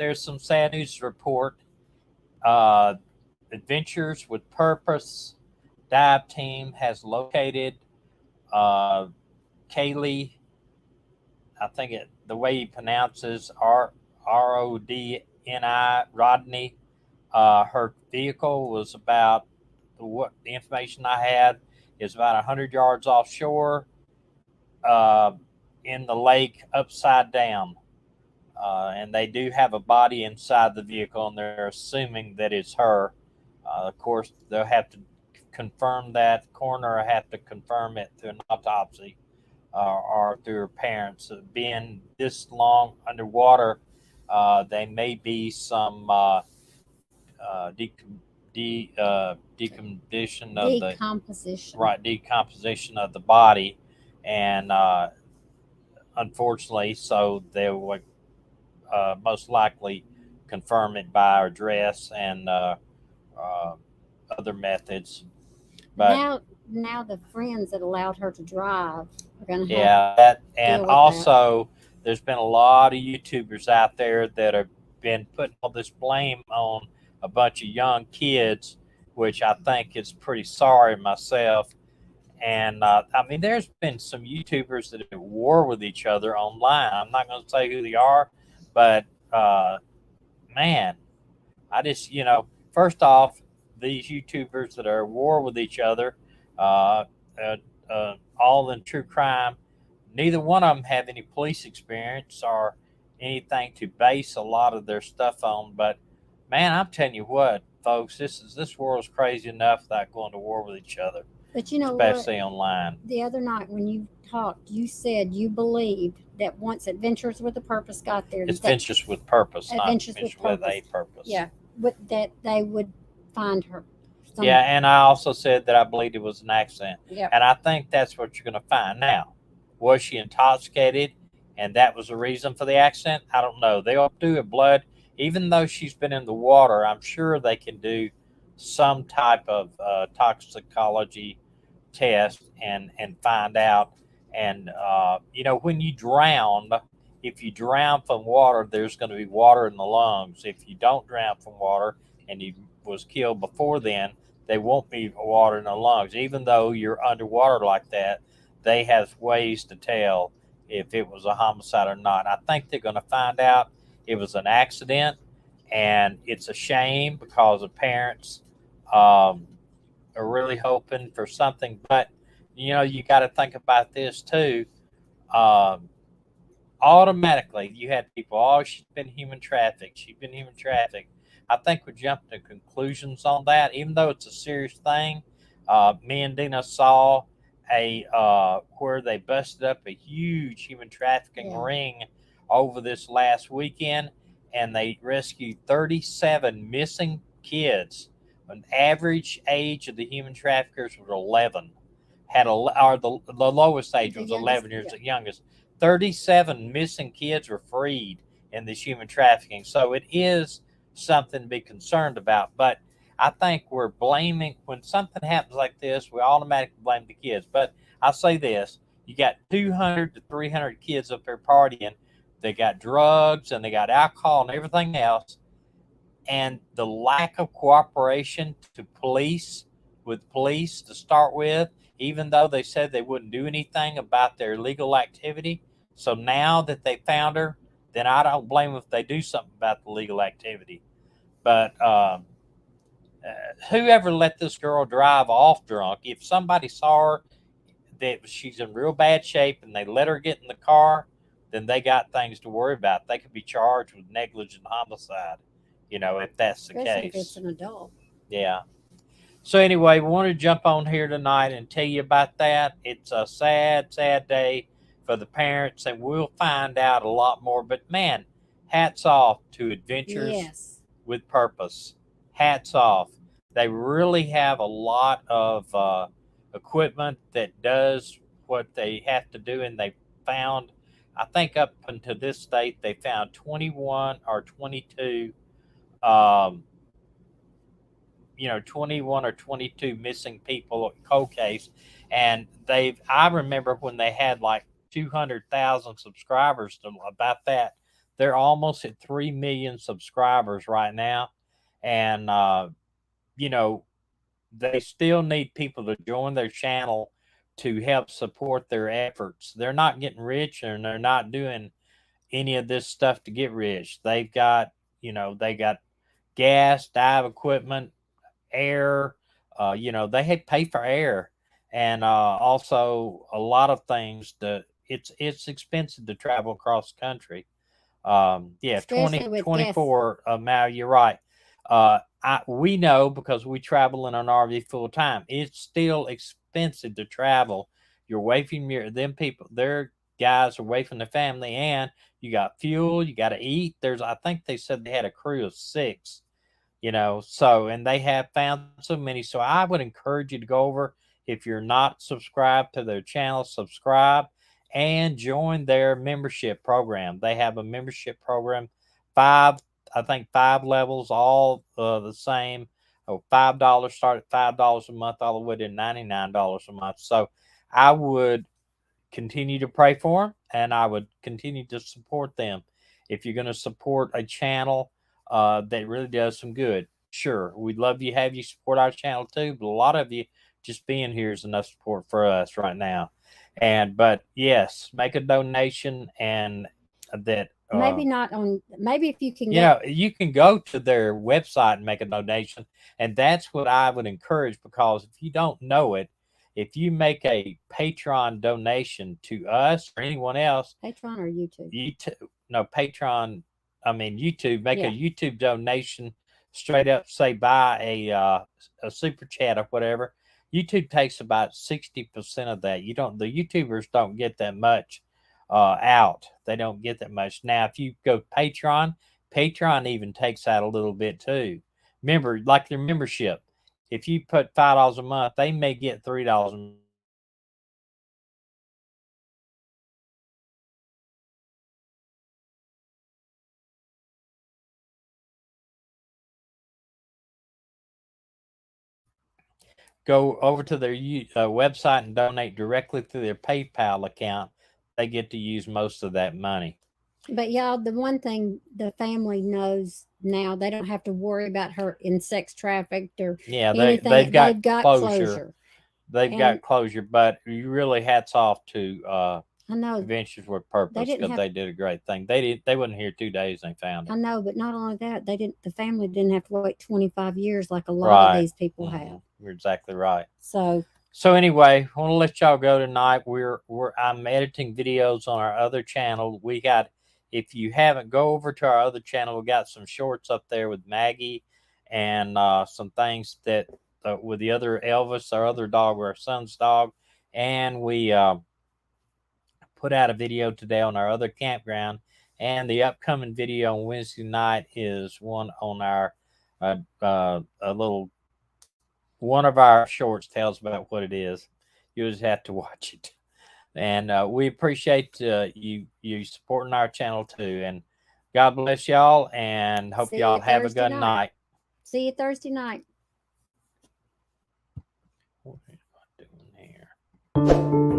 there's some sad news to report. Adventures with Purpose dive team has located uh, Kaylee. I think the way he pronounces Rodni Rodney. Her vehicle was about what the information I had is about 100 yards offshore, uh, in the lake upside down. And they do have a body inside the vehicle, and they're assuming that it's her. Of course, they'll have to confirm that. The coroner will have to confirm it through an autopsy, or through her parents. Being this long underwater, they may be some decomposition of decomposition of the body, and unfortunately, so they would most likely confirm it by our dress and other methods. But now the friends that allowed her to drive are going to and also there's been a lot of YouTubers out there that have been putting all this blame on a bunch of young kids, which I think is pretty sorry myself. And I mean, there's been some YouTubers that are at war with each other online. I'm not going to say who they are, but man, I just, first off, these YouTubers that are at war with each other, all in true crime, neither one of them have any police experience or anything to base a lot of their stuff on. But man, I'm telling you what, folks, this world's crazy enough without going to war with each other. But you know, especially online. The other night when you talked, you said you believed that once Adventures with a Purpose got there, it's Adventures with Purpose, not Adventures with a Purpose. Yeah, that they would find her. Yeah, and I also said that I believed it was an accident. Yeah. And I think that's what you're going to find. Now, was she intoxicated and that was the reason for the accident? I don't know. They'll do a blood. Even though she's been in the water, I'm sure they can do some type of toxicology test and find out. And, when you drown, if you drown from water, there's going to be water in the lungs. If you don't drown from water and you was killed before then, there won't be water in the lungs. Even though you're underwater like that, they have ways to tell if it was a homicide or not. I think they're going to find out it was an accident, and it's a shame because the parents are really hoping for something. But, you got to think about this too. Automatically, you had people, oh, she's been human trafficked. She's been human trafficked. I think we jumped to conclusions on that, even though it's a serious thing. Me and Dina saw where they busted up a huge human trafficking ring over this last weekend, and they rescued 37 missing kids. An average age of the human traffickers was 11. The lowest age was 11 years. The youngest. 37 missing kids were freed in this human trafficking. So it is something to be concerned about. But I think we're blaming, when something happens like this, we automatically blame the kids. But I'll say this, you got 200 to 300 kids up there partying. They got drugs and they got alcohol and everything else. And the lack of cooperation with police to start with, even though they said they wouldn't do anything about their illegal activity. So now that they found her, then I don't blame them if they do something about the legal activity. But whoever let this girl drive off drunk, if somebody saw her that she's in real bad shape and they let her get in the car, then they got things to worry about. They could be charged with negligent homicide, if that's the case. If it's an adult. Yeah. So anyway, we want to jump on here tonight and tell you about that. It's a sad, sad day for the parents, and we'll find out a lot more. But man, hats off to Adventures with Purpose. Hats off. They really have a lot of equipment that does what they have to do, and they found, I think up until this date, they found 21 or 22 21 or 22 missing people cold case. And I remember when they had like 200,000 subscribers to about that, They're almost at 3 million subscribers right now. And, you know, they still need people to join their channel to help support their efforts. They're not getting rich and they're not doing any of this stuff to get rich. They've got, they got gas, dive equipment, air, they pay for air, and also a lot of things that it's expensive to travel across the country. Yeah, Especially with gas. 24 mile, you're right. We know because we travel in an RV full time. It's still expensive to travel. You're away from them people. Their guys are away from the family, and you got fuel. You got to eat. I think they said they had a crew of 6. And they have found so many. So I would encourage you to go over. If you're not subscribed to their channel, subscribe and join their membership program. They have a membership program, I think 5 levels, all the same. $5 start at $5 a month, all the way to $99 a month. So I would continue to pray for them, and I would continue to support them. If you're going to support a channel that really does some good, sure, we'd love to have you support our channel too. But a lot of you just being here is enough support for us right now. But yes, make a donation, and that Maybe not on. Maybe if you can you can go to their website and make a donation, and that's what I would encourage, because if you don't know it, if you make a Patreon donation to us or anyone else, Patreon or YouTube, Patreon, I mean YouTube, make a YouTube donation straight up, say buy a super chat or whatever. YouTube takes about 60% of that. The YouTubers don't get that much out. They don't get that much. Now, if you go Patreon even takes out a little bit too. Remember, like their membership, if you put $5 a month, they may get $3 a month. Go over to their website and donate directly through their PayPal account. They get to use most of that money. But y'all, the one thing the family knows now, they don't have to worry about her in sex trafficked or anything. They've got closure. They've got closure. But you really hats off to I know Adventures with Purpose, because they did a great thing. They wasn't here 2 days and they found it. I know, but not only that, the family didn't have to wait 25 years like a lot of these people have. You're exactly right. So anyway, I want to let y'all go tonight. I'm editing videos on our other channel. If you haven't, go over to our other channel. We got some shorts up there with Maggie, and some things that with the other Elvis, our other dog, our son's dog, and we put out a video today on our other campground. And the upcoming video on Wednesday night is one on our one of our shorts tells about what it is. You just have to watch it. And we appreciate you supporting our channel too. And God bless y'all, and hope y'all have a good night. See you Thursday night. What am I doing here?